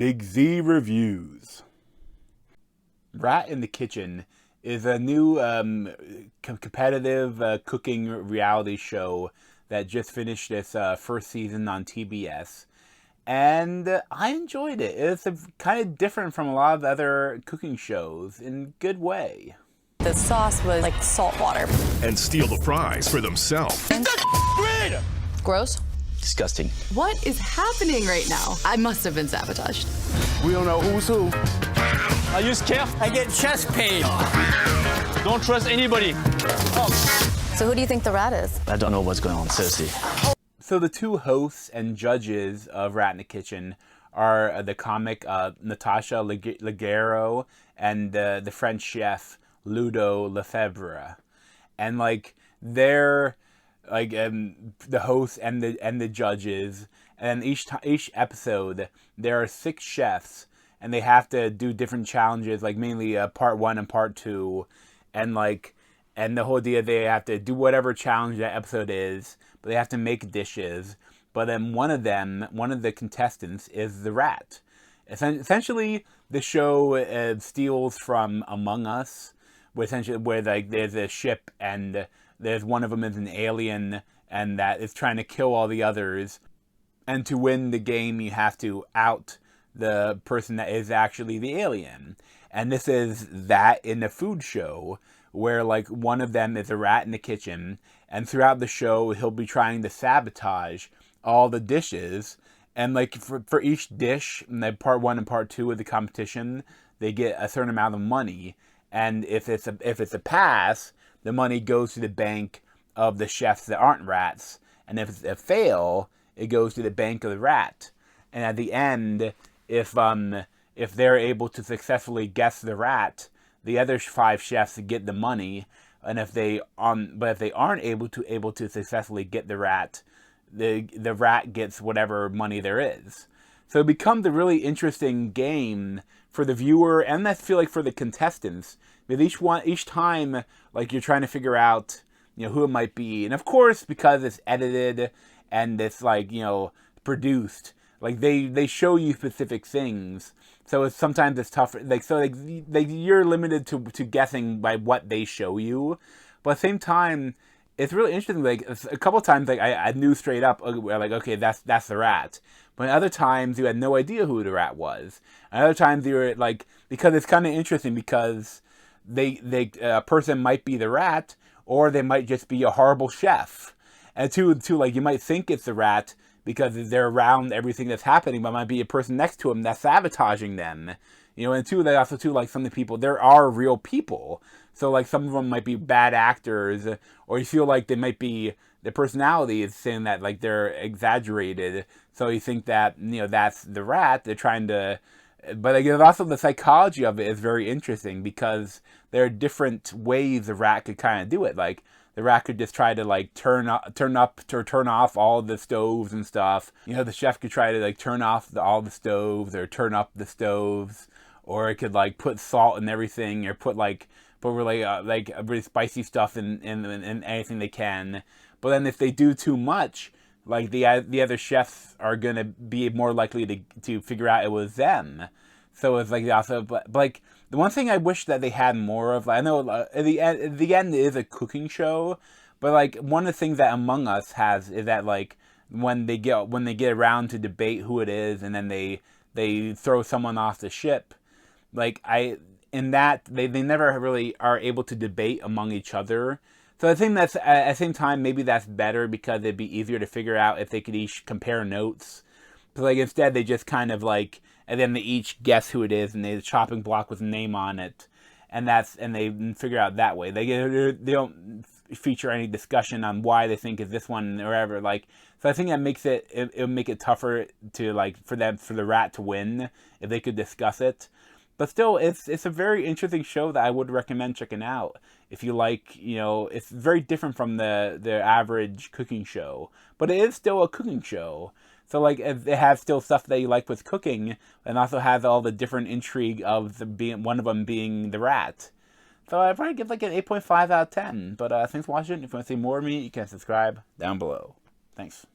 Big Z Reviews. Rat in the Kitchen is a new competitive cooking reality show that just finished its first season on TBS. And I enjoyed it. It's kind of different from a lot of other cooking shows in a good way. The sauce was like salt water. And steal the fries for themselves. Gross. Disgusting. What is happening right now? I must have been sabotaged. We don't know who's who. Are you scared? I get chest pain. Don't trust anybody. So who do you think the rat is? I don't know what's going on, seriously. So the two hosts and judges of Rat in the Kitchen are the comic Natasha Leggero and the French chef Ludo Lefebvre. And like they're like the hosts and the judges, and each episode there are 6 chefs, and they have to do different challenges, like mainly part 1 and part 2, and the whole idea they have to do whatever challenge that episode is, but they have to make dishes. But then one of the contestants is the rat. Essentially, the show steals from Among Us, where like there's a ship and there's one of them is an alien and that is trying to kill all the others. And to win the game, you have to out the person that is actually the alien. And this is that in the food show, where like one of them is a rat in the kitchen, and throughout the show he'll be trying to sabotage all the dishes. And like for each dish, in the part 1 and part 2 of the competition, they get a certain amount of money. And if it's a pass, the money goes to the bank of the chefs that aren't rats. And if it's a fail, it goes to the bank of the rat. And at the end, if they're able to successfully guess the rat, the other 5 chefs get the money. And if they aren't able to successfully get the rat rat gets whatever money there is. So it becomes a really interesting game for the viewer, and I feel like for the contestants. Because each time, like, you're trying to figure out, who it might be. And of course, because it's edited and it's like, produced, like they show you specific things. So sometimes it's tough. You're limited to guessing by what they show you. But at the same time, it's really interesting. Like a couple of times, like I knew straight up, like, okay, that's the rat. But other times you had no idea who the rat was. And other times you were like, because it's kind of interesting because a person might be the rat, or they might just be a horrible chef. And two, like you might think it's the rat because they're around everything that's happening, but it might be a person next to them that's sabotaging them. And two, they also like some of the people, there are real people. So like some of them might be bad actors, or you feel like they might be, the personality is saying that like they're exaggerated. So you think that, that's the rat, they're trying to, but like, also the psychology of it is very interesting because there are different ways the rat could kind of do it. Like the rat could just try to like turn off all the stoves and stuff. The chef could try to like turn off all the stoves or turn up the stoves, or it could like put salt in everything, or put really spicy stuff in anything they can. But then if they do too much, like the other chefs are gonna be more likely to figure out it was them. So it's like also, but like the one thing I wish that they had more of, I know the end is a cooking show, but like one of the things that Among Us has is that like when they get around to debate who it is, and then they throw someone off the ship, like they never really are able to debate among each other. So I think that's, at the same time, maybe that's better because it'd be easier to figure out if they could each compare notes. But like instead they just kind of like, and then they each guess who it is, and they have a chopping block with a name on it, and they figure out that way. They don't feature any discussion on why they think is this one or whatever. Like, so I think that makes it'll make it tougher to like for the rat to win if they could discuss it. But still, it's a very interesting show that I would recommend checking out if you like. It's very different from the average cooking show, but it is still a cooking show. So like it has still stuff that you like with cooking, and also has all the different intrigue of one of them being the rat. So I'd probably give like an 8.5 out of 10. But thanks for watching. If you want to see more of me, you can subscribe down below. Thanks.